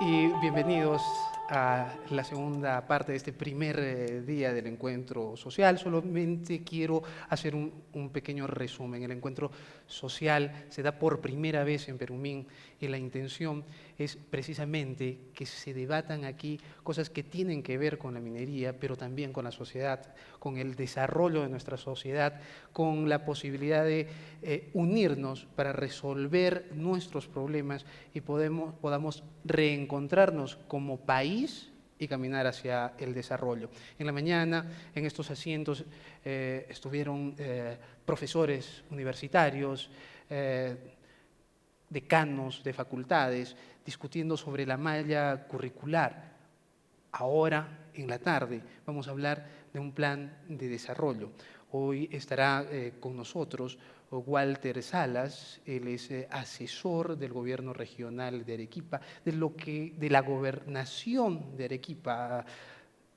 y bienvenidos a la segunda parte de este primer día del encuentro social. Solamente quiero hacer un pequeño resumen. El encuentro social se da por primera vez en Perumín y la intención es precisamente que se debatan aquí cosas que tienen que ver con la minería, pero también con la sociedad, con el desarrollo de nuestra sociedad, con la posibilidad de unirnos para resolver nuestros problemas y podamos reencontrarnos como país y caminar hacia el desarrollo. En la mañana, en estos asientos, estuvieron profesores universitarios, decanos de facultades, discutiendo sobre la malla curricular. Ahora, en la tarde, vamos a hablar de un plan de desarrollo. Hoy estará con nosotros Walter Salas, él es asesor del gobierno regional de Arequipa, de la gobernación de Arequipa,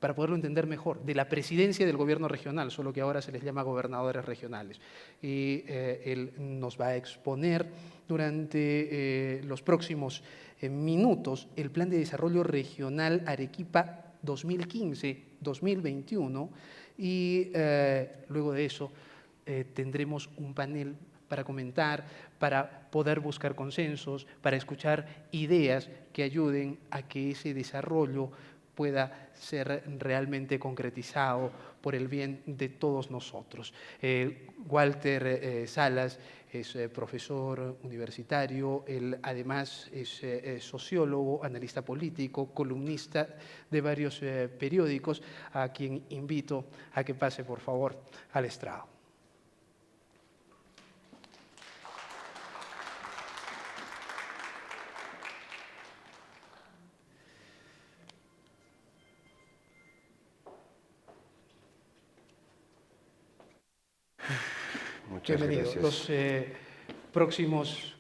para poderlo entender mejor, de la presidencia del gobierno regional, solo que ahora se les llama gobernadores regionales. Y él nos va a exponer durante los próximos minutos el Plan de Desarrollo Regional Arequipa 2015-2021 y luego de eso tendremos un panel para comentar, para poder buscar consensos, para escuchar ideas que ayuden a que ese desarrollo pueda ser realmente concretizado por el bien de todos nosotros. Walter Salas es profesor universitario, él además es sociólogo, analista político, columnista de varios periódicos, a quien invito a que pase por favor al estrado. Muchas Bienvenido. gracias. Los próximos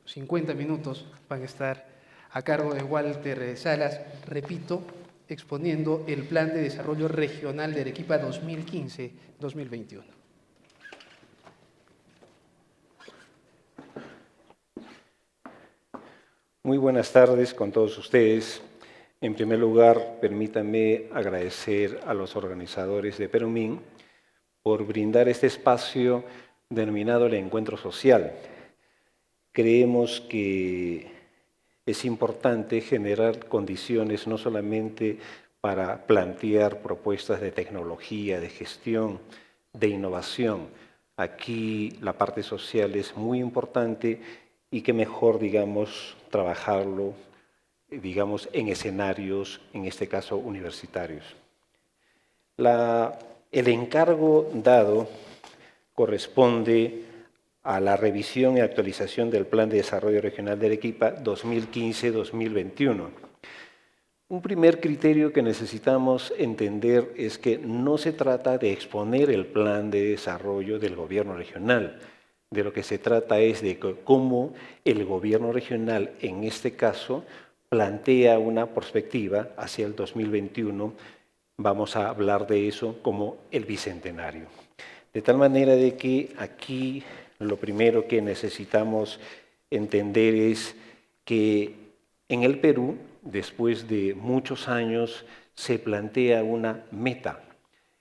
50 minutos van a estar a cargo de Walter Salas, repito, exponiendo el Plan de Desarrollo Regional de Arequipa 2015-2021. Muy buenas tardes con todos ustedes. En primer lugar, permítanme agradecer a los organizadores de Perumín por brindar este espacio denominado el encuentro social. Creemos que es importante generar condiciones no solamente para plantear propuestas de tecnología, de gestión, de innovación. Aquí la parte social es muy importante y qué mejor, digamos, trabajarlo, digamos, en escenarios, en este caso, universitarios. El encargo dado corresponde a la revisión y actualización del Plan de Desarrollo Regional de Arequipa 2015-2021. Un primer criterio que necesitamos entender es que no se trata de exponer el plan de desarrollo del gobierno regional. De lo que se trata es de cómo el gobierno regional, en este caso, plantea una perspectiva hacia el 2021. Vamos a hablar de eso como el bicentenario. De tal manera de que aquí lo primero que necesitamos entender es que en el Perú, después de muchos años, se plantea una meta.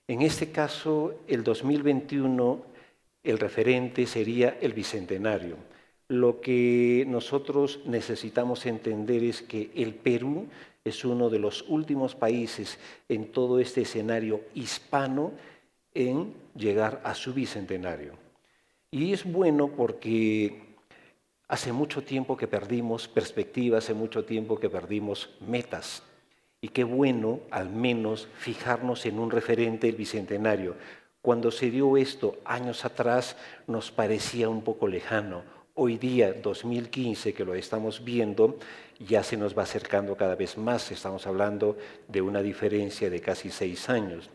En este caso, el 2021, el referente sería el bicentenario. Lo que nosotros necesitamos entender es que el Perú es uno de los últimos países en todo este escenario hispano en llegar a su bicentenario. Y es bueno porque hace mucho tiempo que perdimos perspectiva, hace mucho tiempo que perdimos metas. Y qué bueno, al menos, fijarnos en un referente, el bicentenario. Cuando se dio esto años atrás, nos parecía un poco lejano. Hoy día, 2015, que lo estamos viendo, ya se nos va acercando cada vez más. Estamos hablando de una diferencia de casi 6 años.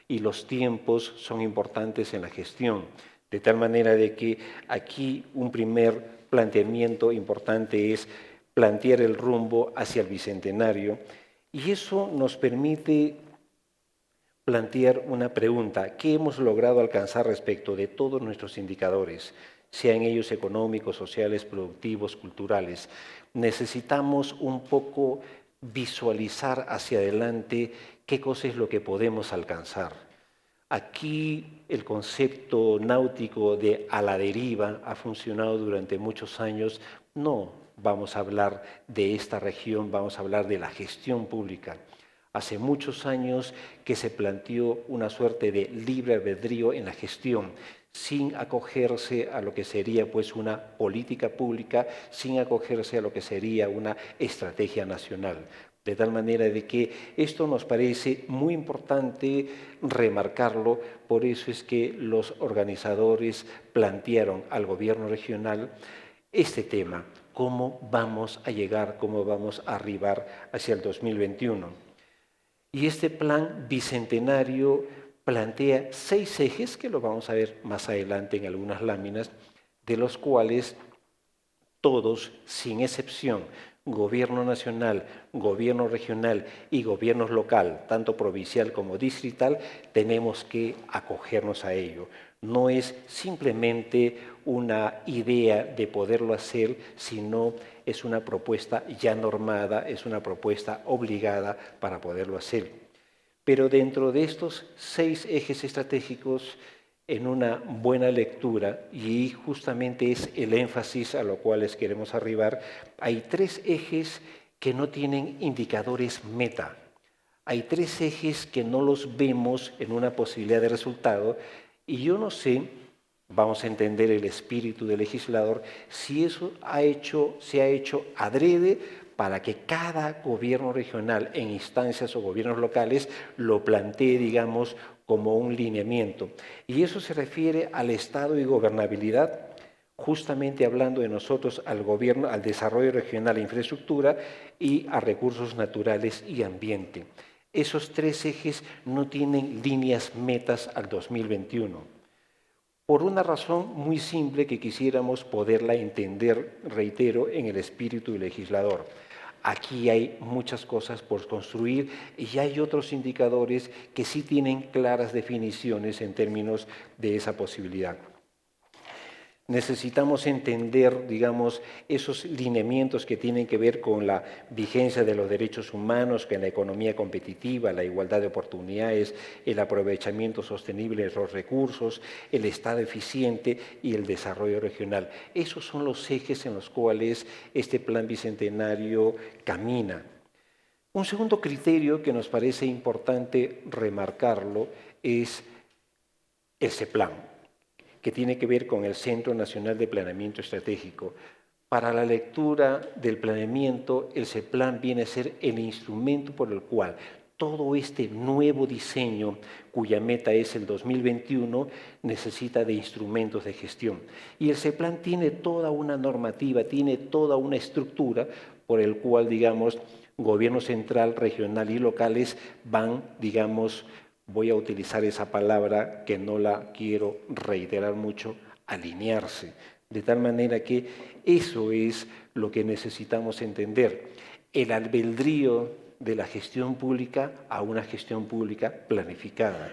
Y los tiempos son importantes en la gestión, de tal manera de que aquí un primer planteamiento importante es plantear el rumbo hacia el bicentenario, y eso nos permite plantear una pregunta: ¿qué hemos logrado alcanzar respecto de todos nuestros indicadores? sean ellos económicos, sociales, productivos, culturales. Necesitamos un poco visualizar hacia adelante qué cosa es lo que podemos alcanzar. Aquí el concepto náutico de a la deriva ha funcionado durante muchos años. No vamos a hablar de esta región, vamos a hablar de la gestión pública. Hace muchos años que se planteó una suerte de libre albedrío en la gestión, sin acogerse a lo que sería pues una política pública, sin acogerse a lo que sería una estrategia nacional. De tal manera de que esto nos parece muy importante remarcarlo, por eso es que los organizadores plantearon al gobierno regional este tema, cómo vamos a llegar, cómo vamos a arribar hacia el 2021. Y este plan bicentenario plantea 6 ejes, que lo vamos a ver más adelante en algunas láminas, de los cuales todos, sin excepción, gobierno nacional, gobierno regional y gobierno local, tanto provincial como distrital, tenemos que acogernos a ello. No es simplemente una idea de poderlo hacer, sino es una propuesta ya normada, es una propuesta obligada para poderlo hacer. Pero dentro de estos 6 ejes estratégicos, en una buena lectura, y justamente es el énfasis a lo cual les queremos arribar, hay 3 ejes que no tienen indicadores meta. Hay 3 ejes que no los vemos en una posibilidad de resultado, y yo no sé, vamos a entender el espíritu del legislador, si eso se ha hecho adrede para que cada gobierno regional en instancias o gobiernos locales lo plantee, digamos, como un lineamiento. Y eso se refiere al Estado y gobernabilidad, justamente hablando de nosotros al gobierno, al desarrollo regional e infraestructura y a recursos naturales y ambiente. Esos 3 ejes no tienen líneas metas al 2021. Por una razón muy simple que quisiéramos poderla entender, reitero, en el espíritu del legislador. Aquí hay muchas cosas por construir y hay otros indicadores que sí tienen claras definiciones en términos de esa posibilidad. Necesitamos entender, digamos, esos lineamientos que tienen que ver con la vigencia de los derechos humanos, con la economía competitiva, la igualdad de oportunidades, el aprovechamiento sostenible de los recursos, el Estado eficiente y el desarrollo regional. Esos son los ejes en los cuales este plan bicentenario camina. Un segundo criterio que nos parece importante remarcarlo es el CEPLAN, que tiene que ver con el Centro Nacional de Planeamiento Estratégico. Para la lectura del planeamiento, el CEPLAN viene a ser el instrumento por el cual todo este nuevo diseño, cuya meta es el 2021, necesita de instrumentos de gestión. Y el CEPLAN tiene toda una normativa, tiene toda una estructura por el cual, digamos, gobierno central, regional y locales van, digamos, voy a utilizar esa palabra que no la quiero reiterar mucho, alinearse. De tal manera que eso es lo que necesitamos entender. El albedrío de la gestión pública a una gestión pública planificada,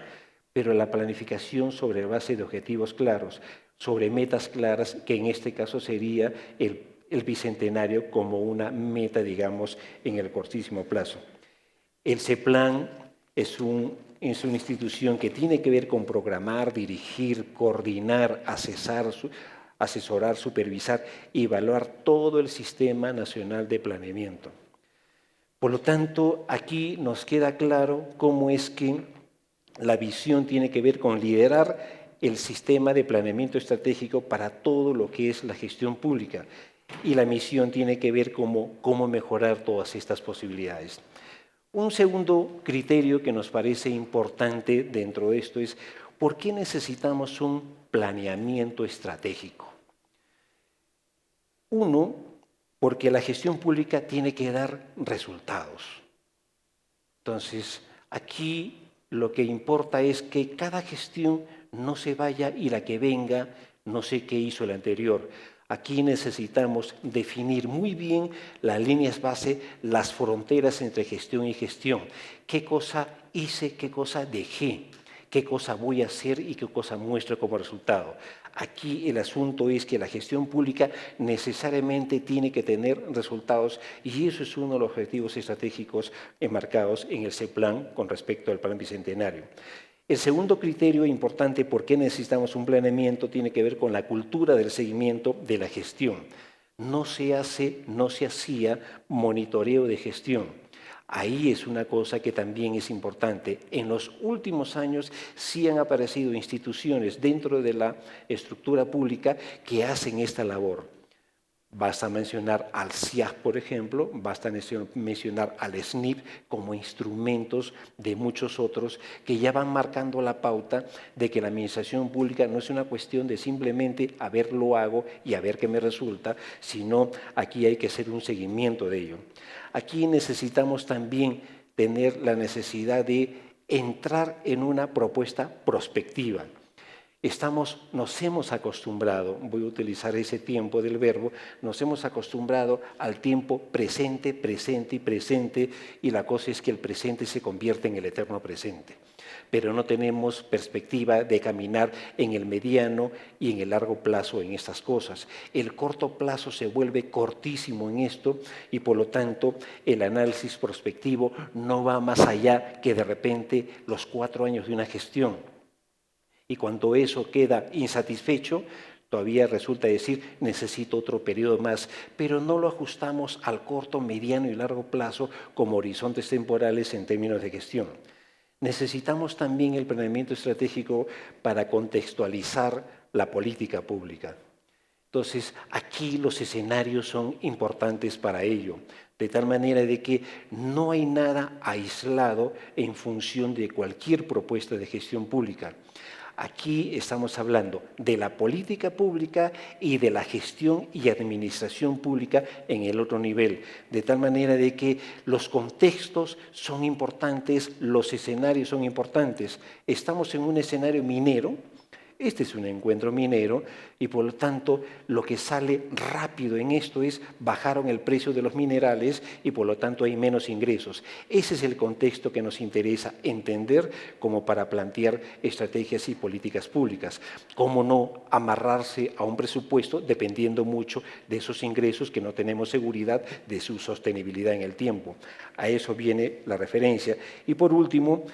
pero la planificación sobre base de objetivos claros, sobre metas claras, que en este caso sería el bicentenario como una meta, digamos, en el cortísimo plazo. El CEPLAN es una institución que tiene que ver con programar, dirigir, coordinar, asesorar, supervisar y evaluar todo el Sistema Nacional de Planeamiento. Por lo tanto, aquí nos queda claro cómo es que la visión tiene que ver con liderar el sistema de planeamiento estratégico para todo lo que es la gestión pública, y la misión tiene que ver con cómo mejorar todas estas posibilidades. Un segundo criterio que nos parece importante dentro de esto es ¿por qué necesitamos un planeamiento estratégico? Uno, porque la gestión pública tiene que dar resultados. Entonces, aquí lo que importa es que cada gestión no se vaya y la que venga no sé qué hizo la anterior. Aquí necesitamos definir muy bien las líneas base, las fronteras entre gestión y gestión. ¿Qué cosa hice, qué cosa dejé? qué cosa voy a hacer y qué cosa muestro como resultado. Aquí el asunto es que la gestión pública necesariamente tiene que tener resultados y eso es uno de los objetivos estratégicos enmarcados en el CEPLAN con respecto al Plan Bicentenario. El segundo criterio importante por qué necesitamos un planeamiento tiene que ver con la cultura del seguimiento de la gestión. No se hacía monitoreo de gestión. Ahí es una cosa que también es importante. En los últimos años sí han aparecido instituciones dentro de la estructura pública que hacen esta labor. Basta mencionar al CIAP, por ejemplo, basta mencionar al SNIP como instrumentos de muchos otros que ya van marcando la pauta de que la administración pública no es una cuestión de simplemente a ver lo hago y a ver qué me resulta, sino aquí hay que hacer un seguimiento de ello. Aquí necesitamos también tener la necesidad de entrar en una propuesta prospectiva. Nos hemos acostumbrado, voy a utilizar ese tiempo del verbo, nos hemos acostumbrado al tiempo presente, presente y presente, y la cosa es que el presente se convierte en el eterno presente. Pero no tenemos perspectiva de caminar en el mediano y en el largo plazo en estas cosas. El corto plazo se vuelve cortísimo en esto y por lo tanto el análisis prospectivo no va más allá que de repente los 4 años de una gestión. Y cuando eso queda insatisfecho, todavía resulta decir, necesito otro periodo más, pero no lo ajustamos al corto, mediano y largo plazo como horizontes temporales en términos de gestión. Necesitamos también el planeamiento estratégico para contextualizar la política pública. Entonces, aquí los escenarios son importantes para ello, de tal manera de que no hay nada aislado en función de cualquier propuesta de gestión pública. Aquí estamos hablando de la política pública y de la gestión y administración pública en el otro nivel, de tal manera de que los contextos son importantes, los escenarios son importantes. Estamos en un escenario minero. Este es un encuentro minero y por lo tanto lo que sale rápido en esto es bajaron el precio de los minerales y por lo tanto hay menos ingresos. Ese es el contexto que nos interesa entender como para plantear estrategias y políticas públicas. Cómo no amarrarse a un presupuesto dependiendo mucho de esos ingresos que no tenemos seguridad de su sostenibilidad en el tiempo. A eso viene la referencia. Y por último,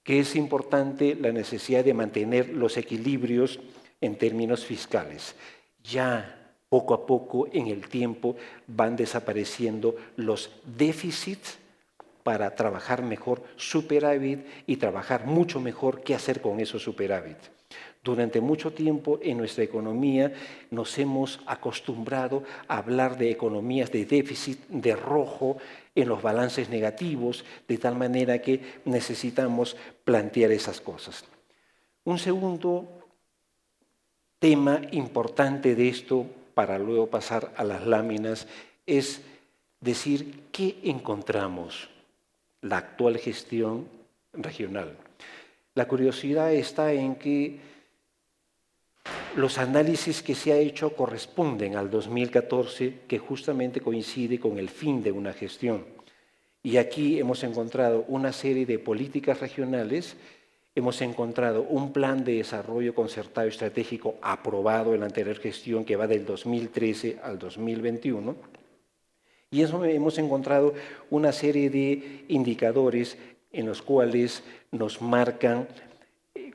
que es importante la necesidad de mantener los equilibrios en términos fiscales. Ya poco a poco en el tiempo van desapareciendo los déficits para trabajar mejor superávit y trabajar mucho mejor qué hacer con esos superávit. Durante mucho tiempo en nuestra economía nos hemos acostumbrado a hablar de economías de déficit, de rojo, en los balances negativos, de tal manera que necesitamos plantear esas cosas. Un segundo tema importante de esto, para luego pasar a las láminas, es decir, ¿qué encontramos? La actual gestión regional. La curiosidad está en que los análisis que se ha hecho corresponden al 2014, que justamente coincide con el fin de una gestión. Y aquí hemos encontrado una serie de políticas regionales, hemos encontrado un plan de desarrollo concertado estratégico aprobado en la anterior gestión que va del 2013 al 2021, y eso hemos encontrado una serie de indicadores en los cuales nos marcan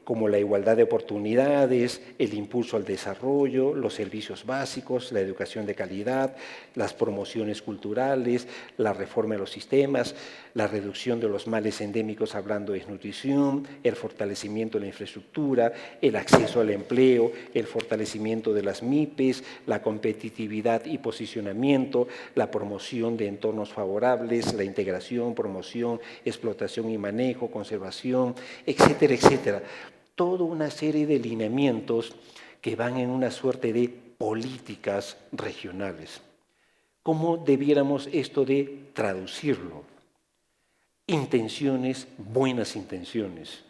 como la igualdad de oportunidades, el impulso al desarrollo, los servicios básicos, la educación de calidad, las promociones culturales, la reforma de los sistemas, la reducción de los males endémicos hablando de desnutrición, el fortalecimiento de la infraestructura, el acceso al empleo, el fortalecimiento de las MIPES, la competitividad y posicionamiento, la promoción de entornos favorables, la integración, promoción, explotación y manejo, conservación, etcétera, etcétera. Toda una serie de lineamientos que van en una suerte de políticas regionales. ¿Cómo debiéramos esto de traducirlo? Intenciones, buenas intenciones,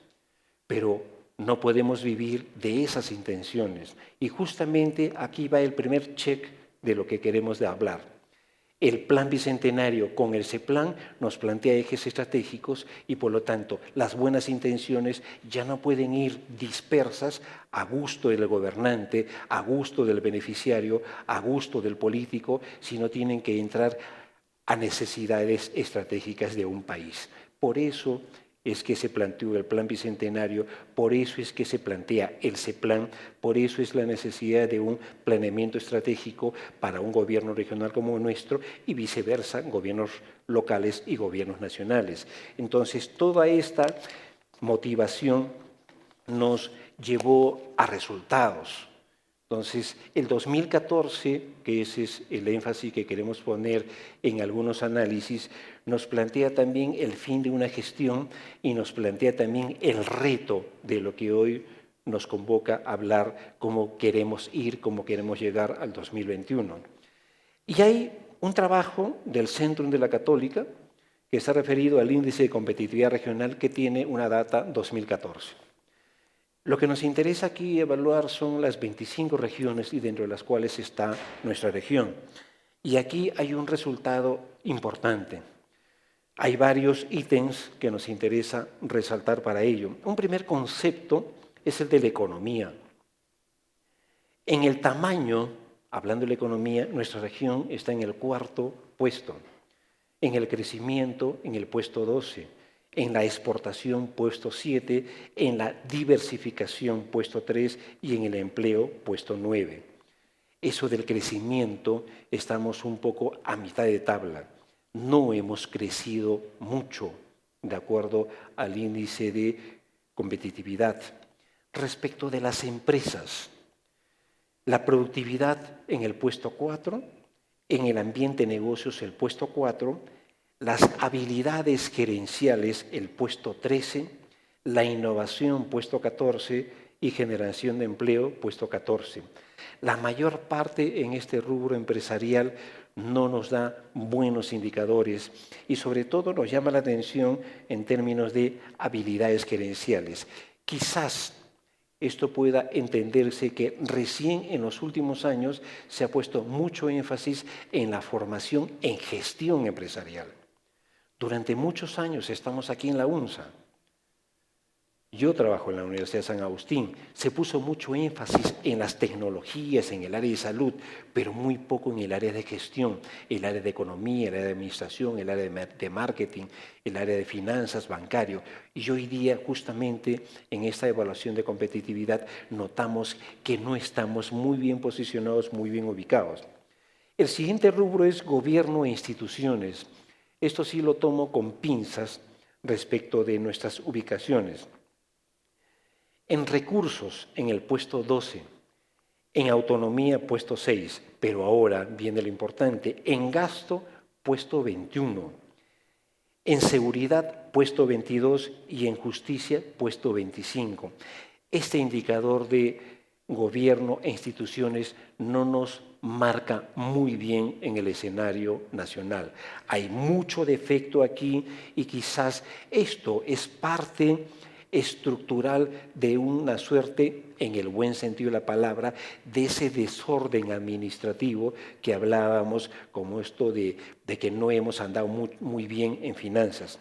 pero no podemos vivir de esas intenciones. Y justamente aquí va el primer check de lo que queremos hablar. El Plan Bicentenario con el CEPLAN nos plantea ejes estratégicos y, por lo tanto, las buenas intenciones ya no pueden ir dispersas a gusto del gobernante, a gusto del beneficiario, a gusto del político, sino tienen que entrar a necesidades estratégicas de un país. Por eso es que se planteó el Plan Bicentenario, por eso es que se plantea el CEPLAN, por eso es la necesidad de un planeamiento estratégico para un gobierno regional como el nuestro y viceversa, gobiernos locales y gobiernos nacionales. Entonces, toda esta motivación nos llevó a resultados. Entonces, el 2014, que ese es el énfasis que queremos poner en algunos análisis, nos plantea también el fin de una gestión y nos plantea también el reto de lo que hoy nos convoca a hablar, cómo queremos ir, cómo queremos llegar al 2021. Y hay un trabajo del Centrum de la Católica que está referido al índice de competitividad regional que tiene una data 2014. Lo que nos interesa aquí evaluar son las 25 regiones y dentro de las cuales está nuestra región. Y aquí hay un resultado importante. Hay varios ítems que nos interesa resaltar para ello. Un primer concepto es el de la economía. En el tamaño, hablando de la economía, nuestra región está en el 4º puesto. En el crecimiento, en el puesto 12. En la exportación, puesto 7, en la diversificación, puesto 3, y en el empleo, puesto 9. Eso del crecimiento, estamos un poco a mitad de tabla. No hemos crecido mucho, de acuerdo al índice de competitividad. Respecto de las empresas, la productividad en el puesto 4, en el ambiente de negocios, el puesto 4, las habilidades gerenciales, el puesto 13, la innovación, puesto 14, y generación de empleo, puesto 14. La mayor parte en este rubro empresarial no nos da buenos indicadores y sobre todo nos llama la atención en términos de habilidades gerenciales. Quizás esto pueda entenderse que recién en los últimos años se ha puesto mucho énfasis en la formación en gestión empresarial. Durante muchos años estamos aquí en la UNSA. Yo trabajo en la Universidad de San Agustín. Se puso mucho énfasis en las tecnologías, en el área de salud, pero muy poco en el área de gestión, el área de economía, el área de administración, el área de marketing, el área de finanzas, bancario. Y hoy día, justamente en esta evaluación de competitividad, notamos que no estamos muy bien posicionados, muy bien ubicados. El siguiente rubro es gobierno e instituciones. Esto sí lo tomo con pinzas respecto de nuestras ubicaciones. En recursos, en el puesto 12. En autonomía, puesto 6. Pero ahora viene lo importante. En gasto, puesto 21. En seguridad, puesto 22. Y en justicia, puesto 25. Este indicador de gobierno e instituciones no nos marca muy bien en el escenario nacional. Hay mucho defecto aquí y quizás esto es parte estructural de una suerte, en el buen sentido de la palabra, de ese desorden administrativo que hablábamos, como esto de que no hemos andado muy bien en finanzas.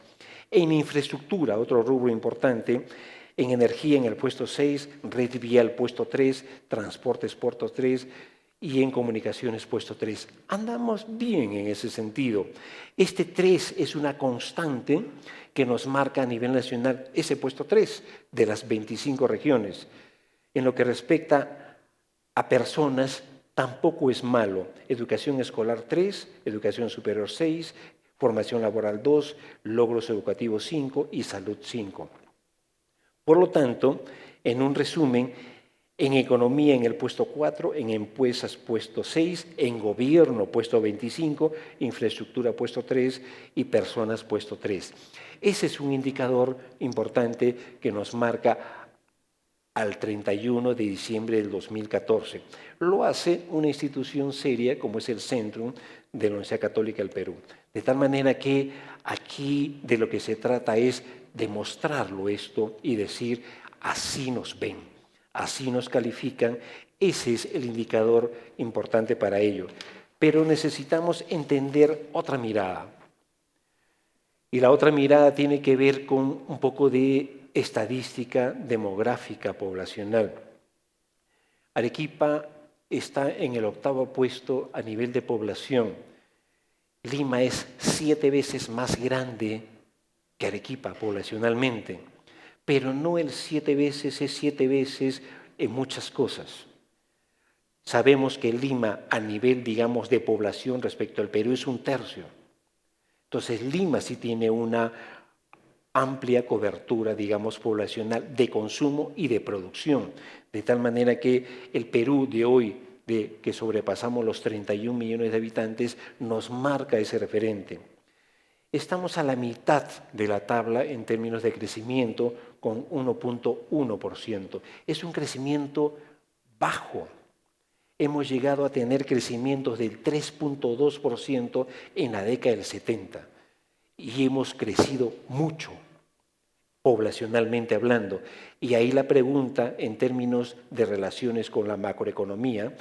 En infraestructura, otro rubro importante, en energía en el puesto 6, red vial puesto 3, transportes puesto 3 y en comunicaciones puesto 3. Andamos bien en ese sentido. Este 3 es una constante que nos marca a nivel nacional ese puesto 3 de las 25 regiones. En lo que respecta a personas, tampoco es malo. Educación escolar 3, educación superior 6, formación laboral 2, logros educativos 5 y salud 5. Por lo tanto, en un resumen, en economía en el puesto 4, en empresas puesto 6, en gobierno puesto 25, infraestructura puesto 3 y personas puesto 3. Ese es un indicador importante que nos marca al 31 de diciembre del 2014. Lo hace una institución seria como es el Centrum de la Universidad Católica del Perú. De tal manera que aquí de lo que se trata es demostrarlo esto y decir, así nos ven, así nos califican. Ese es el indicador importante para ello. pero necesitamos entender otra mirada. Y la otra mirada tiene que ver con un poco de estadística demográfica poblacional. Arequipa está en el 8º puesto a nivel de población. Lima es 7 veces más grande que Arequipa poblacionalmente, pero no el 7 veces, es 7 veces en muchas cosas. Sabemos que Lima a nivel, digamos, de población respecto al Perú es 1/3. Entonces Lima sí tiene una amplia cobertura, digamos, poblacional de consumo y de producción, de tal manera que el Perú de hoy, de que sobrepasamos los 31 millones de habitantes, nos marca ese referente. Estamos a la mitad de la tabla en términos de crecimiento, con 1.1%. Es un crecimiento bajo. Hemos llegado a tener crecimientos del 3.2% en la década del 70 y hemos crecido mucho, poblacionalmente hablando. Y ahí la pregunta, en términos de relaciones con la macroeconomía,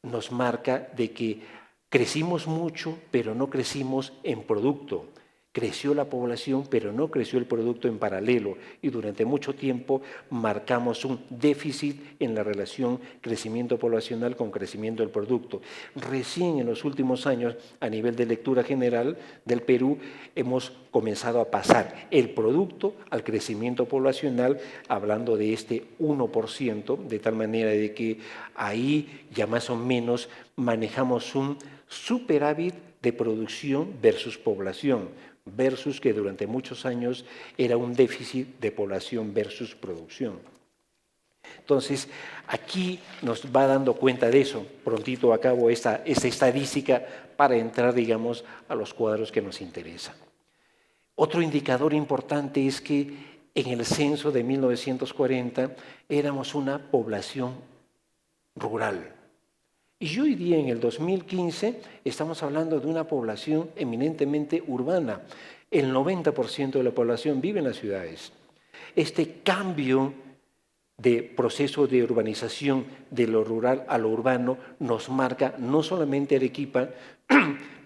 nos marca de que crecimos mucho, pero no crecimos en producto. Creció la población, pero no creció el producto en paralelo, y durante mucho tiempo marcamos un déficit en la relación crecimiento poblacional con crecimiento del producto. Recién en los últimos años, a nivel de lectura general del Perú, hemos comenzado a pasar el producto al crecimiento poblacional, hablando de este 1%, de tal manera de que ahí ya más o menos manejamos un superávit de producción versus población, versus que durante muchos años era un déficit de población versus producción. Entonces, aquí nos va dando cuenta de eso. Prontito acabo esta estadística para entrar, digamos, a los cuadros que nos interesan. Otro indicador importante es que en el censo de 1940 éramos una población rural. Y hoy día, en el 2015, estamos hablando de una población eminentemente urbana. El 90% de la población vive en las ciudades. Este cambio de proceso de urbanización de lo rural a lo urbano nos marca no solamente Arequipa,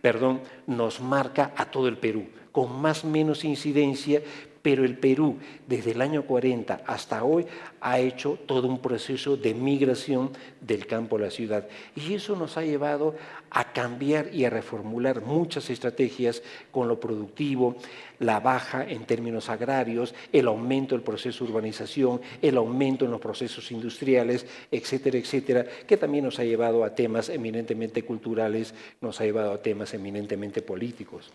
perdón, nos marca a todo el Perú, con más o menos incidencia, pero el Perú desde el año 40 hasta hoy ha hecho todo un proceso de migración del campo a la ciudad. Y eso nos ha llevado a cambiar y a reformular muchas estrategias con lo productivo, la baja en términos agrarios, el aumento del proceso de urbanización, el aumento en los procesos industriales, etcétera, etcétera, que también nos ha llevado a temas eminentemente culturales, nos ha llevado a temas eminentemente políticos.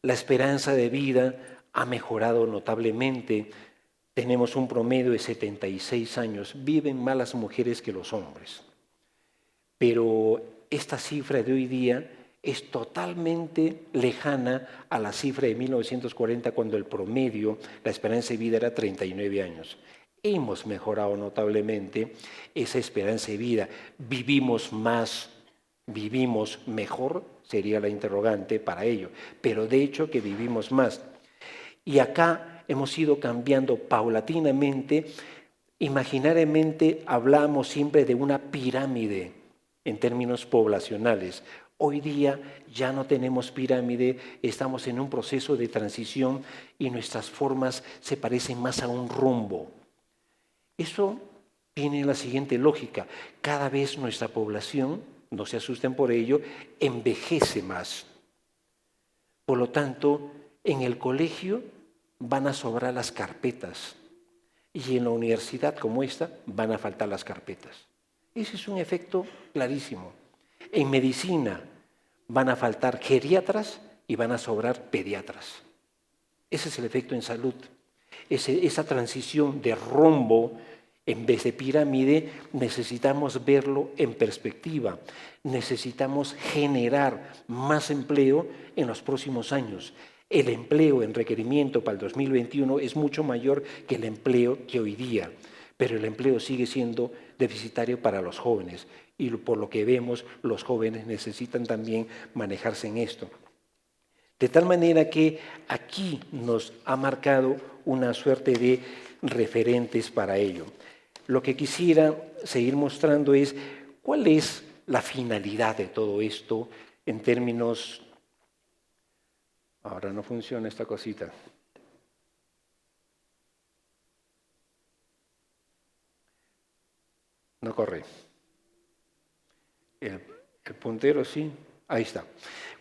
La esperanza de vida ha mejorado notablemente. Tenemos un promedio de 76 años. Viven más las mujeres que los hombres. Pero esta cifra de hoy día es totalmente lejana a la cifra de 1940, cuando el promedio, la esperanza de vida era 39 años. Hemos mejorado notablemente esa esperanza de vida. Vivimos más, vivimos mejor, sería la interrogante para ello. Pero de hecho que vivimos más. Y acá hemos ido cambiando paulatinamente. Imaginariamente hablamos siempre de una pirámide en términos poblacionales. Hoy día ya no tenemos pirámide, estamos en un proceso de transición y nuestras formas se parecen más a un rombo. Eso tiene la siguiente lógica: cada vez nuestra población, no se asusten por ello, envejece más. Por lo tanto, en el colegio van a sobrar las carpetas y en la universidad como esta van a faltar las carpetas. Ese es un efecto clarísimo. En medicina van a faltar geriatras y van a sobrar pediatras. Ese es el efecto en salud. Esa transición de rombo en vez de pirámide, necesitamos verlo en perspectiva. Necesitamos generar más empleo en los próximos años. El empleo en requerimiento para el 2021 es mucho mayor que el empleo que hoy día, pero el empleo sigue siendo deficitario para los jóvenes y por lo que vemos, los jóvenes necesitan también manejarse en esto. De tal manera que aquí nos ha marcado una suerte de referentes para ello. Lo que quisiera seguir mostrando es cuál es la finalidad de todo esto en términos... Ahora no funciona esta cosita. No corre. El puntero sí. Ahí está.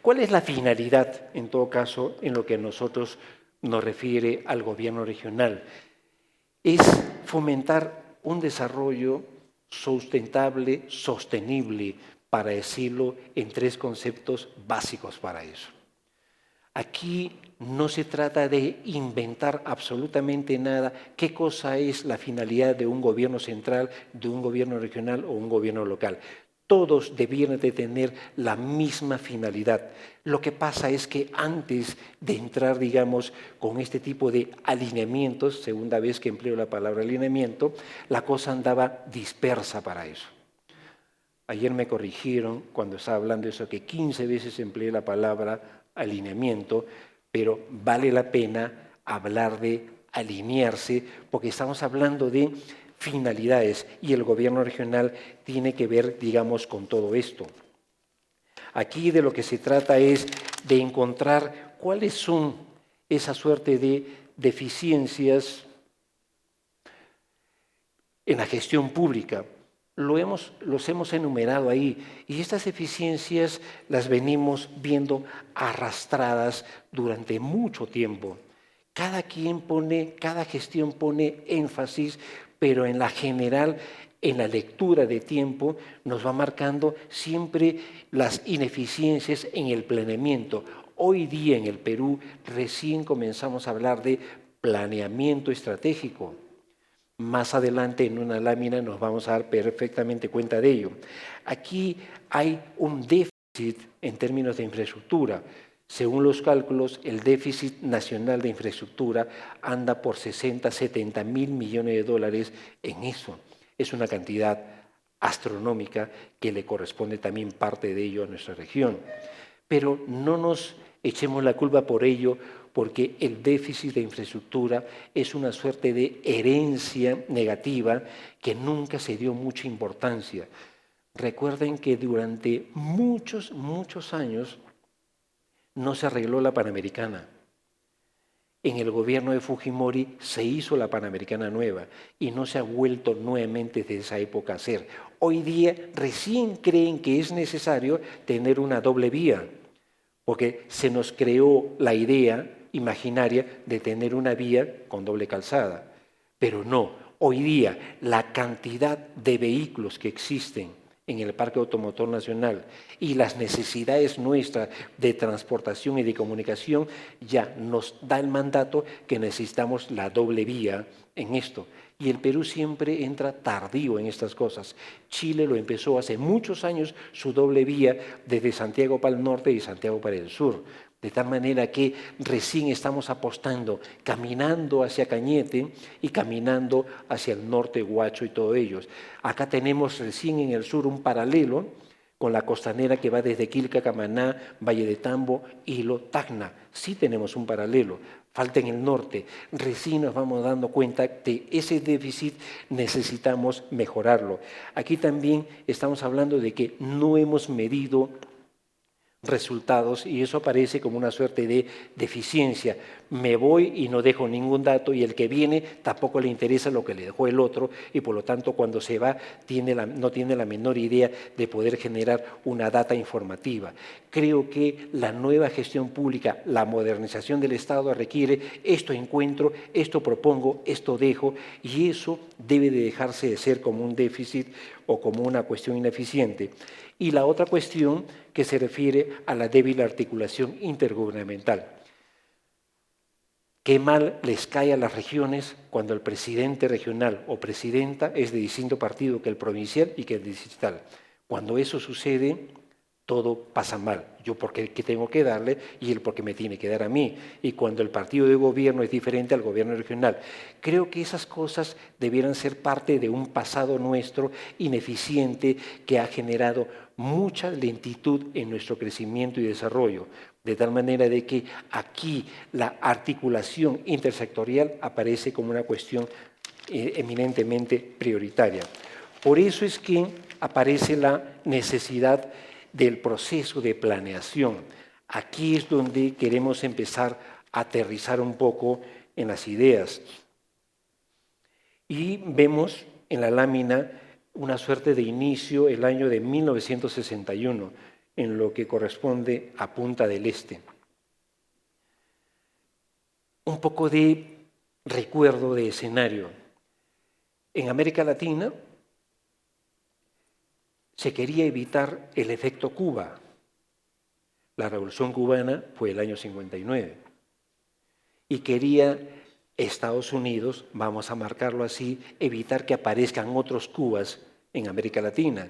¿Cuál es la finalidad, en todo caso, en lo que a nosotros nos refiere al gobierno regional? Es fomentar un desarrollo sustentable, sostenible, para decirlo en 3 conceptos básicos para eso. Aquí no se trata de inventar absolutamente nada. ¿Qué cosa es la finalidad de un gobierno central, de un gobierno regional o un gobierno local? Todos debieran de tener la misma finalidad. Lo que pasa es que antes de entrar, digamos, con este tipo de alineamientos, segunda vez que empleo la palabra alineamiento, la cosa andaba dispersa para eso. Ayer me corrigieron cuando estaba hablando de eso, que 15 veces empleé la palabra alineamiento, pero vale la pena hablar de alinearse porque estamos hablando de finalidades y el gobierno regional tiene que ver, digamos, con todo esto. Aquí de lo que se trata es de encontrar cuáles son esa suerte de deficiencias en la gestión pública. Los hemos enumerado ahí y estas eficiencias las venimos viendo arrastradas durante mucho tiempo. Cada gestión pone énfasis, pero en la general, en la lectura de tiempo, nos va marcando siempre las ineficiencias en el planeamiento. Hoy día en el Perú recién comenzamos a hablar de planeamiento estratégico. Más adelante en una lámina nos vamos a dar perfectamente cuenta de ello. Aquí hay un déficit en términos de infraestructura. Según los cálculos, el déficit nacional de infraestructura anda por 60, 70 mil millones de dólares en eso. Es una cantidad astronómica que le corresponde también parte de ello a nuestra región. Pero no nos echemos la culpa por ello, porque el déficit de infraestructura es una suerte de herencia negativa que nunca se dio mucha importancia. Recuerden que durante muchos años no se arregló la Panamericana. En el gobierno de Fujimori se hizo la Panamericana nueva y no se ha vuelto nuevamente desde esa época a hacer. Hoy día recién creen que es necesario tener una doble vía, porque se nos creó la idea imaginaria de tener una vía con doble calzada. Pero no, hoy día la cantidad de vehículos que existen en el Parque Automotor Nacional y las necesidades nuestras de transportación y de comunicación ya nos da el mandato que necesitamos la doble vía en esto. Y el Perú siempre entra tardío en estas cosas. Chile lo empezó hace muchos años su doble vía desde Santiago para el norte y Santiago para el sur. De tal manera que recién estamos apostando, caminando hacia Cañete y caminando hacia el norte, Huacho y todo ellos. Acá tenemos recién en el sur un paralelo con la costanera que va desde Quilca, Camaná, Valle de Tambo, Hilo, Tacna. Sí tenemos un paralelo. Falta en el norte. Recién nos vamos dando cuenta de ese déficit, necesitamos mejorarlo. Aquí también estamos hablando de que no hemos medido resultados y eso aparece como una suerte de deficiencia. Me voy y no dejo ningún dato y el que viene tampoco le interesa lo que le dejó el otro y por lo tanto cuando se va no tiene la menor idea de poder generar una data informativa. Creo que la nueva gestión pública, la modernización del Estado requiere esto encuentro, esto propongo, esto dejo y eso debe de dejarse de ser como un déficit o como una cuestión ineficiente. Y la otra cuestión que se refiere a la débil articulación intergubernamental. Qué mal les cae a las regiones cuando el presidente regional o presidenta es de distinto partido que el provincial y que el distrital. Cuando eso sucede, todo pasa mal. Yo porque tengo que darle y él porque me tiene que dar a mí. Y cuando el partido de gobierno es diferente al gobierno regional. Creo que esas cosas debieran ser parte de un pasado nuestro ineficiente que ha generado mucha lentitud en nuestro crecimiento y desarrollo. De tal manera de que aquí la articulación intersectorial aparece como una cuestión eminentemente prioritaria. Por eso es que aparece la necesidad del proceso de planeación. Aquí es donde queremos empezar a aterrizar un poco en las ideas. Y vemos en la lámina una suerte de inicio el año de 1961, en lo que corresponde a Punta del Este. Un poco de recuerdo de escenario. En América Latina se quería evitar el efecto Cuba. La Revolución Cubana fue el año 59. Y quería Estados Unidos, vamos a marcarlo así, evitar que aparezcan otros Cubas en América Latina.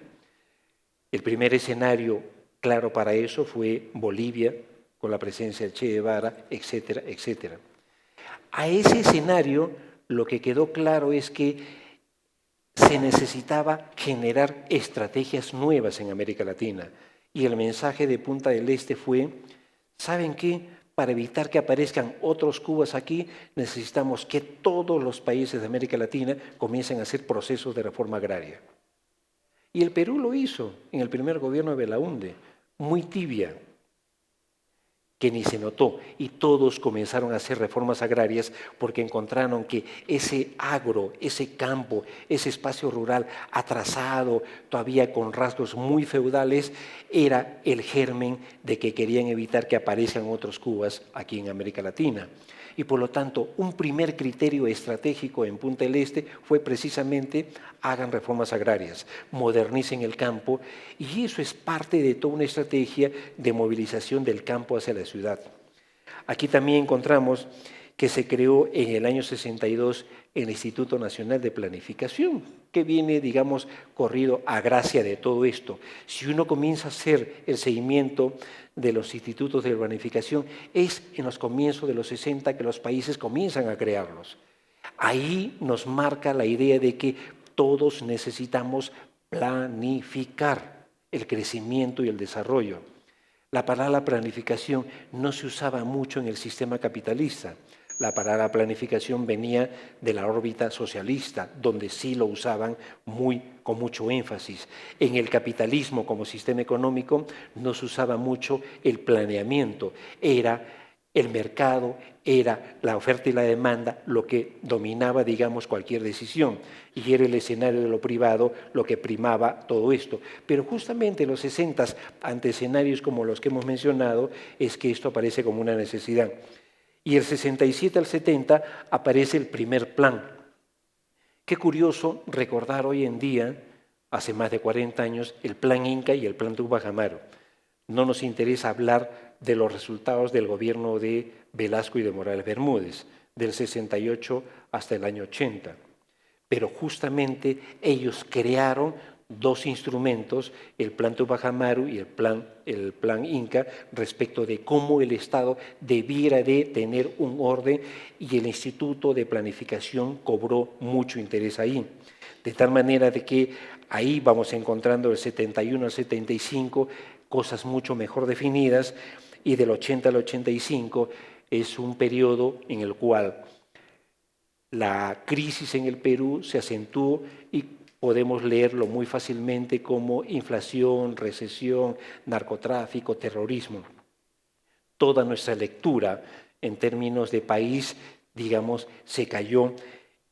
El primer escenario claro para eso fue Bolivia, con la presencia de Che Guevara, etcétera, etcétera. A ese escenario lo que quedó claro es que se necesitaba generar estrategias nuevas en América Latina. Y el mensaje de Punta del Este fue, ¿saben qué? Para evitar que aparezcan otros Cubas aquí, necesitamos que todos los países de América Latina comiencen a hacer procesos de reforma agraria. Y el Perú lo hizo en el primer gobierno de Belaúnde, muy tibia, que ni se notó, y todos comenzaron a hacer reformas agrarias porque encontraron que ese agro, ese campo, ese espacio rural atrasado, todavía con rasgos muy feudales, era el germen de que querían evitar que aparezcan otros Cubas aquí en América Latina. Y por lo tanto, un primer criterio estratégico en Punta del Este fue precisamente hagan reformas agrarias, modernicen el campo, y eso es parte de toda una estrategia de movilización del campo hacia la ciudad. Aquí también encontramos que se creó en el año 62 el Instituto Nacional de Planificación, que viene, digamos, corrido a gracia de todo esto. Si uno comienza a hacer el seguimiento de los institutos de planificación, es en los comienzos de los 60 que los países comienzan a crearlos. Ahí nos marca la idea de que todos necesitamos planificar el crecimiento y el desarrollo. La palabra planificación no se usaba mucho en el sistema capitalista. La palabra planificación venía de la órbita socialista, donde sí lo usaban con mucho énfasis. En el capitalismo como sistema económico no se usaba mucho el planeamiento. Era el mercado, era la oferta y la demanda lo que dominaba, digamos, cualquier decisión. Y era el escenario de lo privado lo que primaba todo esto. Pero justamente en los 60, ante escenarios como los que hemos mencionado, es que esto aparece como una necesidad. Y el 67 al 70 aparece el primer plan. Qué curioso recordar hoy en día, hace más de 40 años, el plan Inca y el plan Tupac Amaru. No nos interesa hablar de los resultados del gobierno de Velasco y de Morales Bermúdez, del 68 hasta el año 80. Pero justamente ellos crearon dos instrumentos, el plan Tupac Amaru y el plan Inca, respecto de cómo el Estado debiera de tener un orden, y el Instituto de Planificación cobró mucho interés ahí. De tal manera de que ahí vamos encontrando del 71 al 75 cosas mucho mejor definidas, y del 80 al 85 es un periodo en el cual la crisis en el Perú se acentuó y podemos leerlo muy fácilmente como inflación, recesión, narcotráfico, terrorismo. Toda nuestra lectura en términos de país, digamos, se cayó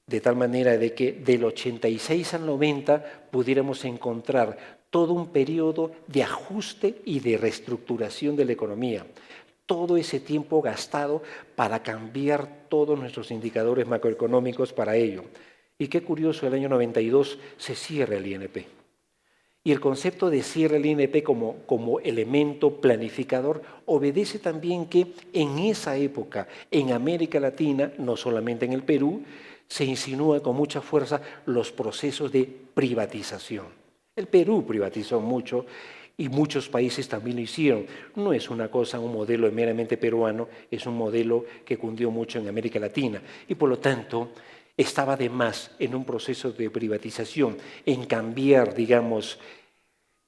de tal manera de que del 86 al 90 pudiéramos encontrar todo un periodo de ajuste y de reestructuración de la economía. Todo ese tiempo gastado para cambiar todos nuestros indicadores macroeconómicos para ello. Y qué curioso, el año 92 se cierra el INP. Y el concepto de cierre el INP como elemento planificador obedece también que en esa época, en América Latina, no solamente en el Perú, se insinúa con mucha fuerza los procesos de privatización. El Perú privatizó mucho y muchos países también lo hicieron. No es una cosa, un modelo meramente peruano, es un modelo que cundió mucho en América Latina. Y por lo tanto, estaba de más en un proceso de privatización, en cambiar, digamos,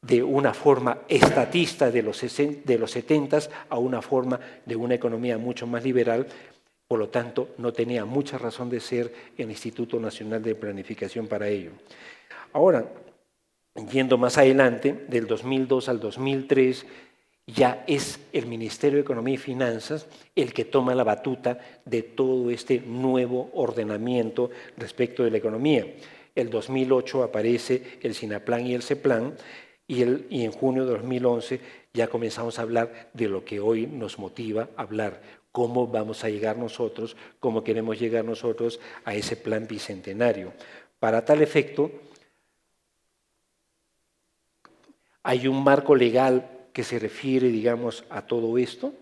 de una forma estatista de los 70 a una forma de una economía mucho más liberal. Por lo tanto, no tenía mucha razón de ser el Instituto Nacional de Planificación para ello. Ahora, Yendo más adelante, del 2002 al 2003, ya es el Ministerio de Economía y Finanzas el que toma la batuta de todo este nuevo ordenamiento respecto de la economía. El 2008 aparece el SINAPLAN y el CEPLAN, y en junio de 2011 ya comenzamos a hablar de lo que hoy nos motiva a hablar, cómo vamos a llegar nosotros, cómo queremos llegar nosotros a ese plan bicentenario. Para tal efecto, hay un marco legal que se refiere, digamos, a todo esto,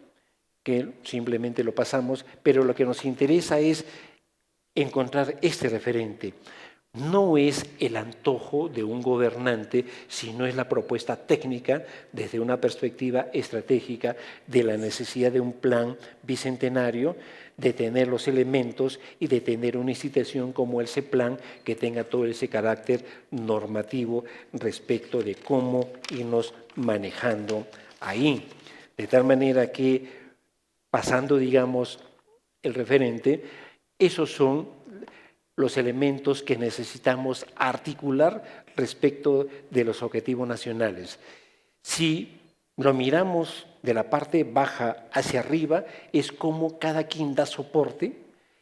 que simplemente lo pasamos, pero lo que nos interesa es encontrar este referente. No es el antojo de un gobernante, sino es la propuesta técnica desde una perspectiva estratégica de la necesidad de un plan bicentenario, de tener los elementos y de tener una institución como el CEPLAN que tenga todo ese carácter normativo respecto de cómo irnos manejando ahí. De tal manera que, pasando, digamos, el referente, esos son los elementos que necesitamos articular respecto de los objetivos nacionales. Si lo miramos de la parte baja hacia arriba, es como cada quien da soporte,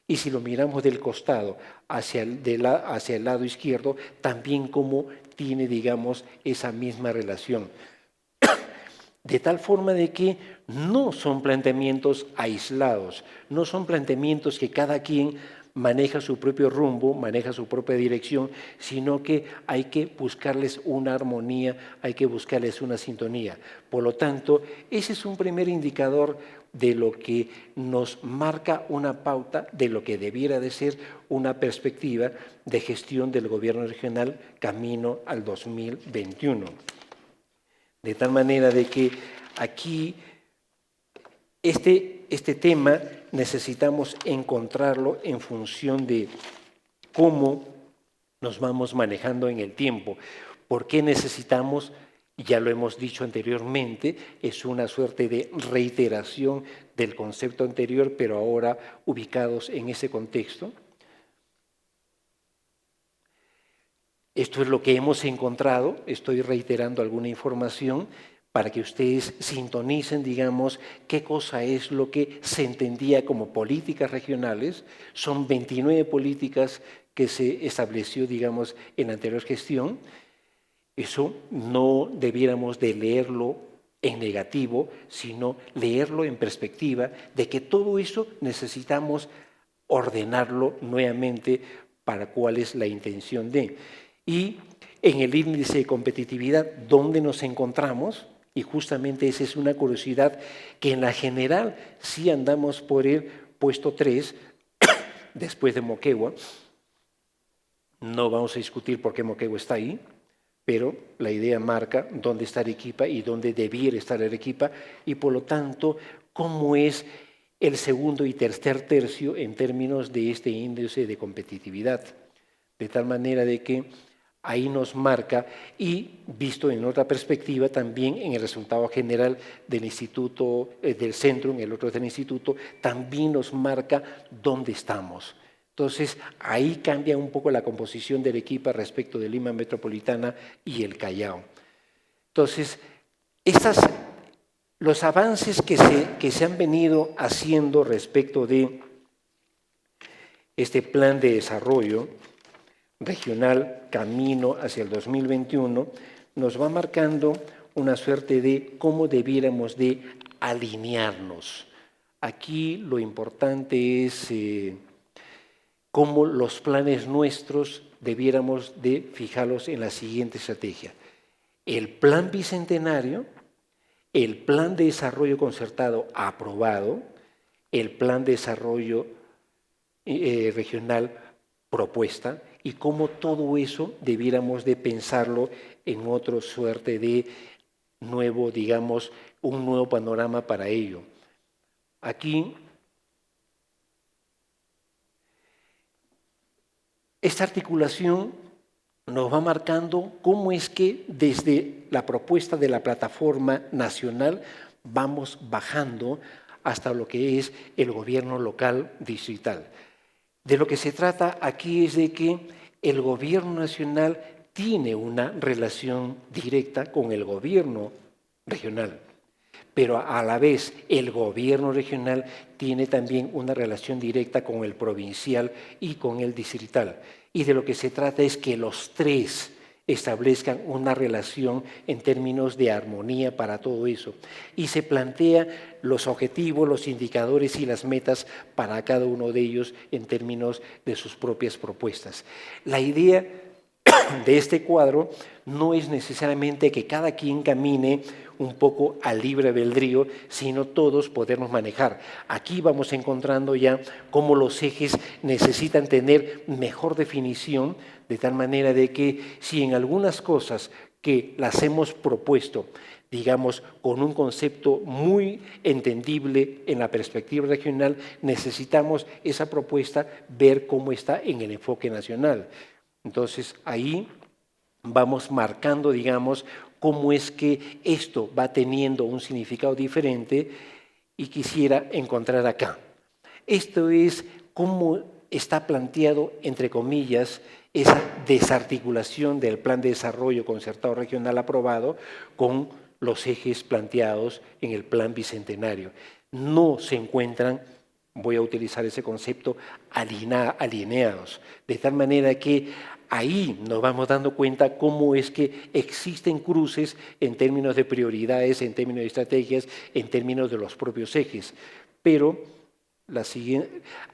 y si lo miramos del costado hacia el lado izquierdo, también como tiene, digamos, esa misma relación. De tal forma de que no son planteamientos aislados, no son planteamientos que cada quien maneja su propio rumbo, maneja su propia dirección, sino que hay que buscarles una armonía, hay que buscarles una sintonía. Por lo tanto, ese es un primer indicador de lo que nos marca una pauta de lo que debiera de ser una perspectiva de gestión del gobierno regional camino al 2021. De tal manera de que aquí este tema necesitamos encontrarlo en función de cómo nos vamos manejando en el tiempo. ¿Por qué necesitamos? Ya lo hemos dicho anteriormente, es una suerte de reiteración del concepto anterior, pero ahora ubicados en ese contexto. Esto es lo que hemos encontrado, estoy reiterando alguna información para que ustedes sintonicen, digamos, qué cosa es lo que se entendía como políticas regionales. Son 29 políticas que se estableció, digamos, en la anterior gestión. Eso no debiéramos de leerlo en negativo, sino leerlo en perspectiva de que todo eso necesitamos ordenarlo nuevamente para cuál es la intención de. Y en el índice de competitividad, ¿dónde nos encontramos? Y justamente esa es una curiosidad que en la general sí andamos por el puesto 3, después de Moquegua. No vamos a discutir por qué Moquegua está ahí, pero la idea marca dónde está Arequipa y dónde debiera estar Arequipa, y por lo tanto, cómo es el segundo y tercer tercio en términos de este índice de competitividad. De tal manera de que ahí nos marca, y visto en otra perspectiva también en el resultado general del instituto, del centro, en el otro del instituto, también nos marca dónde estamos. Entonces, ahí cambia un poco la composición de Arequipa respecto de Lima Metropolitana y el Callao. Entonces, los avances que se han venido haciendo respecto de este plan de desarrollo regional camino hacia el 2021 nos va marcando una suerte de cómo debiéramos de alinearnos. Aquí lo importante es cómo los planes nuestros debiéramos de fijarlos en la siguiente estrategia. El plan bicentenario, el plan de desarrollo concertado aprobado, el plan de desarrollo regional propuesta, y cómo todo eso debiéramos de pensarlo en otra suerte de nuevo, digamos, un nuevo panorama para ello. Aquí, esta articulación nos va marcando cómo es que desde la propuesta de la plataforma nacional vamos bajando hasta lo que es el gobierno local distrital. De lo que se trata aquí es de que el gobierno nacional tiene una relación directa con el gobierno regional, pero a la vez el gobierno regional tiene también una relación directa con el provincial y con el distrital. Y de lo que se trata es que los tres establezcan una relación en términos de armonía para todo eso. Y se plantea los objetivos, los indicadores y las metas para cada uno de ellos en términos de sus propias propuestas. La idea de este cuadro no es necesariamente que cada quien camine un poco al libre albedrío, sino todos podernos manejar. Aquí vamos encontrando ya cómo los ejes necesitan tener mejor definición, de tal manera de que si en algunas cosas que las hemos propuesto, digamos, con un concepto muy entendible en la perspectiva regional, necesitamos esa propuesta ver cómo está en el enfoque nacional. Entonces, ahí vamos marcando, digamos, cómo es que esto va teniendo un significado diferente y quisiera encontrar acá. Esto es cómo está planteado, entre comillas, esa desarticulación del Plan de Desarrollo Concertado Regional aprobado con los ejes planteados en el Plan Bicentenario. No se encuentran, voy a utilizar ese concepto, alineados, de tal manera que ahí nos vamos dando cuenta cómo es que existen cruces en términos de prioridades, en términos de estrategias, en términos de los propios ejes. Pero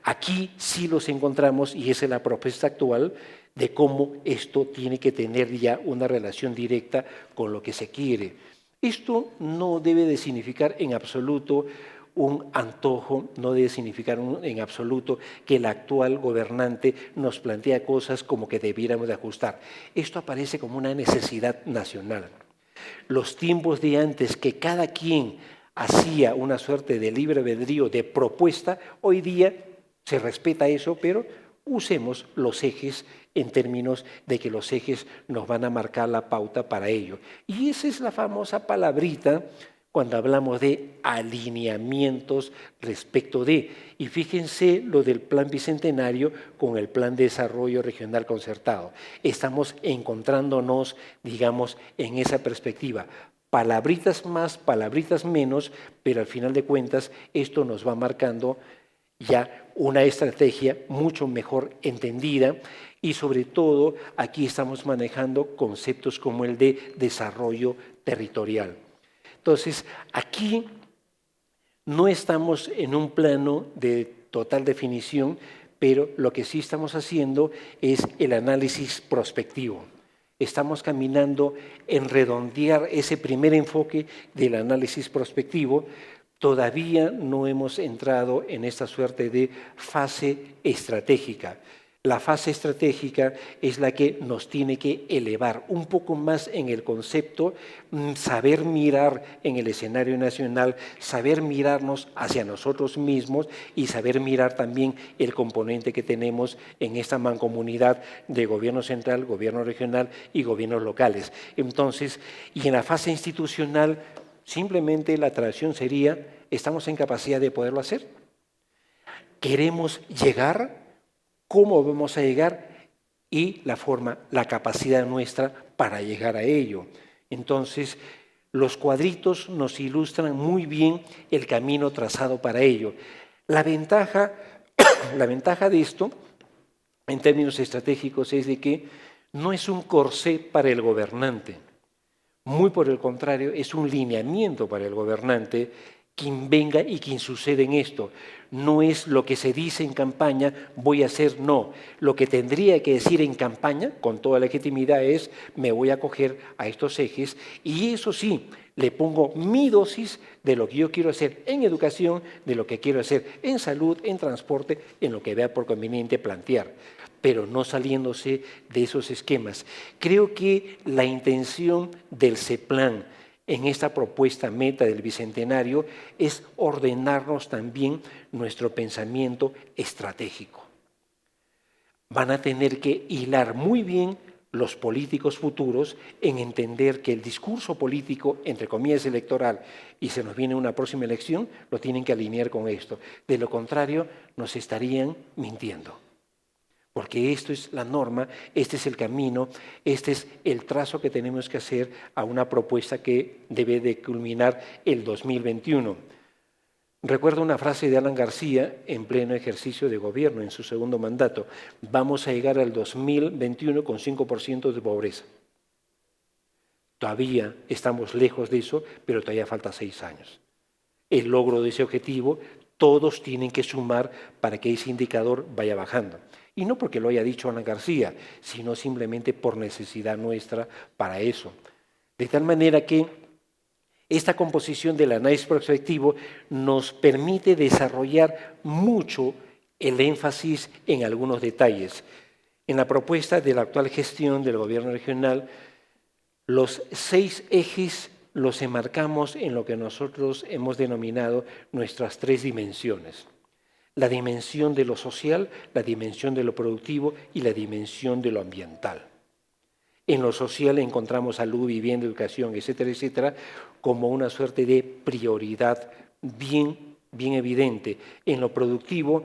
aquí sí los encontramos, y esa es la propuesta actual, de cómo esto tiene que tener ya una relación directa con lo que se quiere. Esto no debe de significar en absoluto un antojo, no debe significar en absoluto que el actual gobernante nos plantea cosas como que debiéramos de ajustar. Esto aparece como una necesidad nacional. Los tiempos de antes que cada quien hacía una suerte de libre albedrío de propuesta, hoy día se respeta eso, pero usemos los ejes en términos de que los ejes nos van a marcar la pauta para ello. Y esa es la famosa palabrita cuando hablamos de alineamientos respecto de. Y fíjense lo del Plan Bicentenario con el Plan de Desarrollo Regional Concertado. Estamos encontrándonos, digamos, en esa perspectiva. Palabritas más, palabritas menos, pero al final de cuentas esto nos va marcando ya una estrategia mucho mejor entendida y sobre todo aquí estamos manejando conceptos como el de desarrollo territorial. Entonces, aquí no estamos en un plano de total definición, pero lo que sí estamos haciendo es el análisis prospectivo. Estamos caminando en redondear ese primer enfoque del análisis prospectivo. Todavía no hemos entrado en esta suerte de fase estratégica. La fase estratégica es la que nos tiene que elevar un poco más en el concepto, saber mirar en el escenario nacional, saber mirarnos hacia nosotros mismos y saber mirar también el componente que tenemos en esta mancomunidad de gobierno central, gobierno regional y gobiernos locales. Entonces, y en la fase institucional, simplemente la traducción sería, ¿estamos en capacidad de poderlo hacer? ¿Queremos llegar? ¿Cómo vamos a llegar? Y la forma, la capacidad nuestra para llegar a ello. Entonces, los cuadritos nos ilustran muy bien el camino trazado para ello. La ventaja de esto, en términos estratégicos, es de que no es un corsé para el gobernante. Muy por el contrario, es un lineamiento para el gobernante quien venga y quien sucede en esto. No es lo que se dice en campaña, voy a hacer, no. Lo que tendría que decir en campaña, con toda legitimidad, es me voy a acoger a estos ejes y eso sí, le pongo mi dosis de lo que yo quiero hacer en educación, de lo que quiero hacer en salud, en transporte, en lo que vea por conveniente plantear, pero no saliéndose de esos esquemas. Creo que la intención del CEPLAN en esta propuesta meta del Bicentenario es ordenarnos también nuestro pensamiento estratégico. Van a tener que hilar muy bien los políticos futuros en entender que el discurso político, entre comillas electoral, y se nos viene una próxima elección, lo tienen que alinear con esto. De lo contrario, nos estarían mintiendo. porque esto es la norma, este es el camino, este es el trazo que tenemos que hacer a una propuesta que debe de culminar el 2021. Recuerdo una frase de Alan García en pleno ejercicio de gobierno, en su segundo mandato: vamos a llegar al 2021 con 5% de pobreza. Todavía estamos lejos de eso, pero todavía falta 6 años. El logro de ese objetivo, todos tienen que sumar para que ese indicador vaya bajando. Y no porque lo haya dicho Alan García, sino simplemente por necesidad nuestra para eso. De tal manera que esta composición del análisis prospectivo nos permite desarrollar mucho el énfasis en algunos detalles. En la propuesta de la actual gestión del gobierno regional, los 6 ejes los enmarcamos en lo que nosotros hemos denominado nuestras 3 dimensiones. La dimensión de lo social, la dimensión de lo productivo y la dimensión de lo ambiental. En lo social encontramos salud, vivienda, educación, etcétera, etcétera, como una suerte de prioridad bien evidente. En lo productivo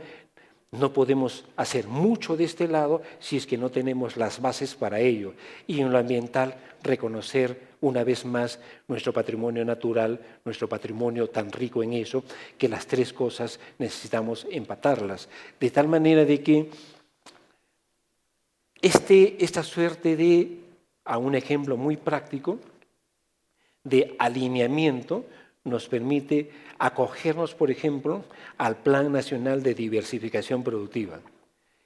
no podemos hacer mucho de este lado si es que no tenemos las bases para ello. Y en lo ambiental, reconocer una vez más nuestro patrimonio natural, nuestro patrimonio tan rico en eso, que las 3 cosas necesitamos empatarlas. De tal manera de que esta suerte de, a un ejemplo muy práctico, de alineamiento nos permite acogernos, por ejemplo, al Plan Nacional de Diversificación Productiva.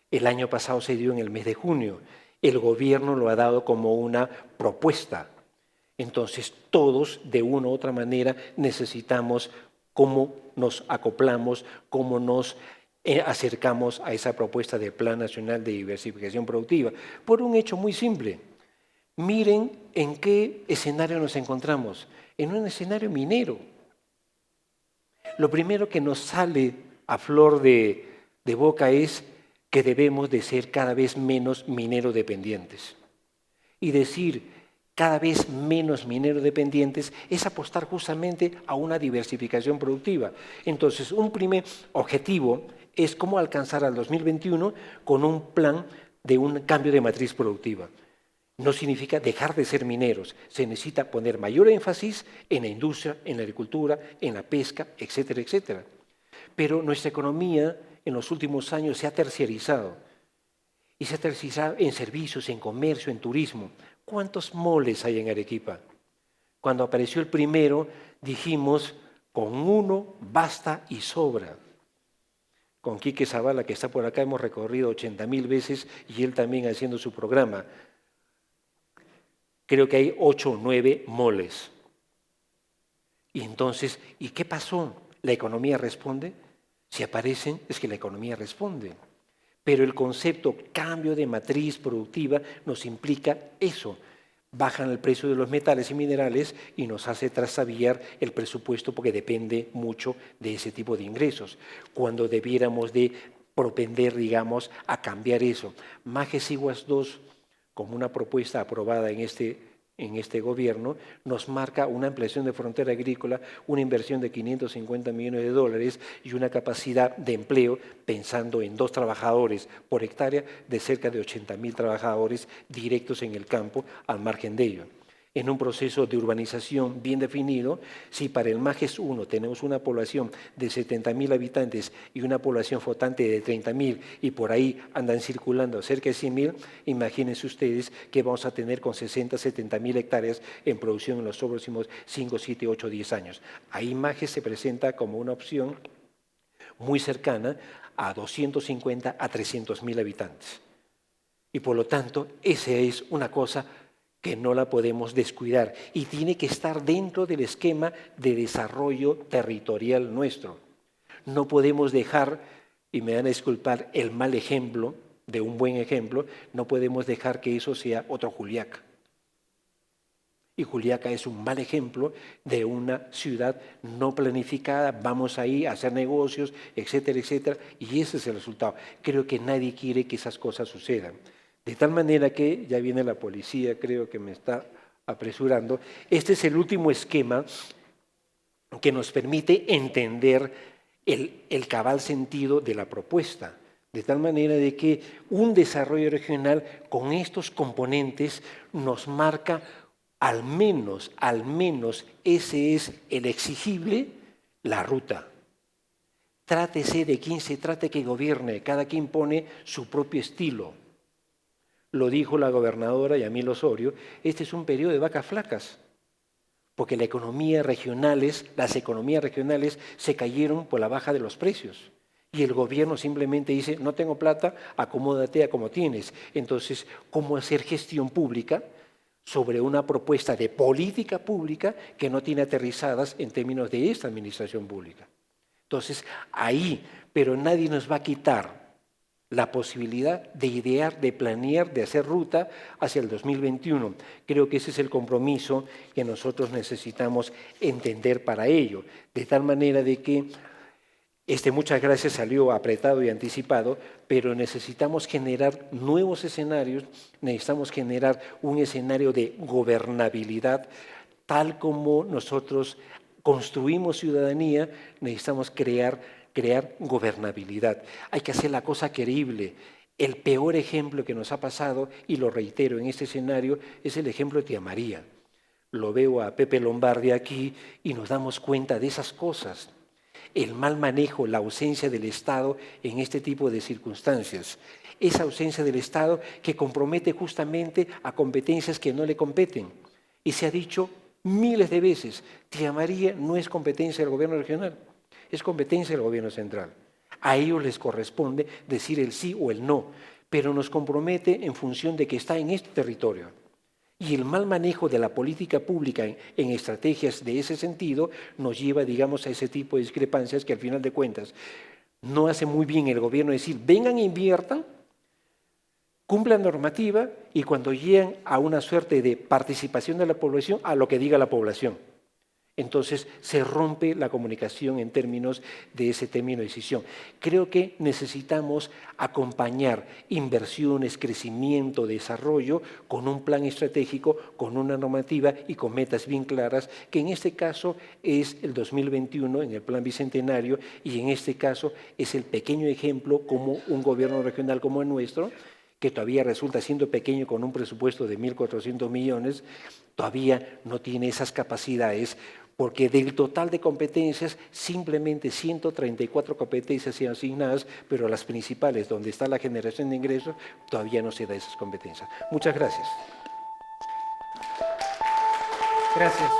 El año pasado se dio en el mes de junio. El gobierno lo ha dado como una propuesta. Entonces, todos, de una u otra manera, necesitamos cómo nos acoplamos, cómo nos acercamos a esa propuesta del Plan Nacional de Diversificación Productiva. Por un hecho muy simple. Miren en qué escenario nos encontramos. En un escenario minero. Lo primero que nos sale a flor de boca es que debemos de ser cada vez menos minero dependientes. Y decir cada vez menos minero dependientes es apostar justamente a una diversificación productiva. Entonces, un primer objetivo es cómo alcanzar al 2021 con un plan de un cambio de matriz productiva. No significa dejar de ser mineros, se necesita poner mayor énfasis en la industria, en la agricultura, en la pesca, etcétera, etcétera. Pero nuestra economía en los últimos años se ha terciarizado. Y se ha terciarizado en servicios, en comercio, en turismo. ¿Cuántos moles hay en Arequipa? Cuando apareció el primero, dijimos, con uno basta y sobra. Con Quique Zavala, que está por acá, hemos recorrido 80.000 veces y él también haciendo su programa. Creo que hay 8 o 9 moles. Y entonces, ¿y qué pasó? ¿La economía responde? Si aparecen, es que la economía responde. Pero el concepto cambio de matriz productiva nos implica eso. Bajan el precio de los metales y minerales y nos hace trasabillar el presupuesto porque depende mucho de ese tipo de ingresos. Cuando debiéramos de propender, digamos, a cambiar eso. Majes Iguas 2, como una propuesta aprobada en este gobierno, nos marca una ampliación de frontera agrícola, una inversión de 550 millones de dólares y una capacidad de empleo, pensando en 2 trabajadores por hectárea, de cerca de 80.000 trabajadores directos en el campo al margen de ello. En un proceso de urbanización bien definido, si para el Majes 1 tenemos una población de 70.000 habitantes y una población flotante de 30.000 y por ahí andan circulando cerca de 100.000, imagínense ustedes que vamos a tener con 60, 70.000 hectáreas en producción en los próximos 5, 7, 8, 10 años. Ahí Majes se presenta como una opción muy cercana a 250 a 300.000 habitantes. Y por lo tanto, esa es una cosa que no la podemos descuidar y tiene que estar dentro del esquema de desarrollo territorial nuestro. No podemos dejar, y me van a disculpar, el mal ejemplo de un buen ejemplo, no podemos dejar que eso sea otro Juliaca. Y Juliaca es un mal ejemplo de una ciudad no planificada, vamos ahí a hacer negocios, etcétera, etcétera, y ese es el resultado. Creo que nadie quiere que esas cosas sucedan. De tal manera que, ya viene la policía, creo que me está apresurando, este es el último esquema que nos permite entender el cabal sentido de la propuesta. De tal manera de que un desarrollo regional con estos componentes nos marca al menos ese es el exigible, la ruta. Trátese de quién se trate que gobierne, cada quien pone su propio estilo. Lo dijo la gobernadora Yamil Osorio, este es un periodo de vacas flacas, porque las economías regionales se cayeron por la baja de los precios. Y el gobierno simplemente dice, no tengo plata, acomódate a como tienes. Entonces, ¿cómo hacer gestión pública sobre una propuesta de política pública que no tiene aterrizadas en términos de esta administración pública? Entonces, ahí, pero nadie nos va a quitar la posibilidad de idear, de planear, de hacer ruta hacia el 2021. Creo que ese es el compromiso que nosotros necesitamos entender para ello, de tal manera de que muchas gracias salió apretado y anticipado, pero necesitamos generar nuevos escenarios, necesitamos generar un escenario de gobernabilidad, tal como nosotros construimos ciudadanía, necesitamos crear gobernabilidad. Hay que hacer la cosa creíble. El peor ejemplo que nos ha pasado, y lo reitero en este escenario, es el ejemplo de Tía María. Lo veo a Pepe Lombardi aquí y nos damos cuenta de esas cosas. El mal manejo, la ausencia del Estado en este tipo de circunstancias. Esa ausencia del Estado que compromete justamente a competencias que no le competen. Y se ha dicho miles de veces, Tía María no es competencia del gobierno regional, es competencia del gobierno central. A ellos les corresponde decir el sí o el no, pero nos compromete en función de que está en este territorio. Y el mal manejo de la política pública en estrategias de ese sentido nos lleva, digamos, a ese tipo de discrepancias que al final de cuentas no hace muy bien el gobierno decir, vengan e inviertan, cumplan normativa y cuando llegan a una suerte de participación de la población, a lo que diga la población. Entonces se rompe la comunicación en términos de ese término de decisión. Creo que necesitamos acompañar inversiones, crecimiento, desarrollo con un plan estratégico, con una normativa y con metas bien claras, que en este caso es el 2021 en el plan bicentenario y en este caso es el pequeño ejemplo como un gobierno regional como el nuestro, que todavía resulta siendo pequeño con un presupuesto de 1.400 millones, todavía no tiene esas capacidades porque del total de competencias, simplemente 134 competencias se han asignadas, pero las principales, donde está la generación de ingresos, todavía no se da esas competencias. Muchas gracias. Gracias.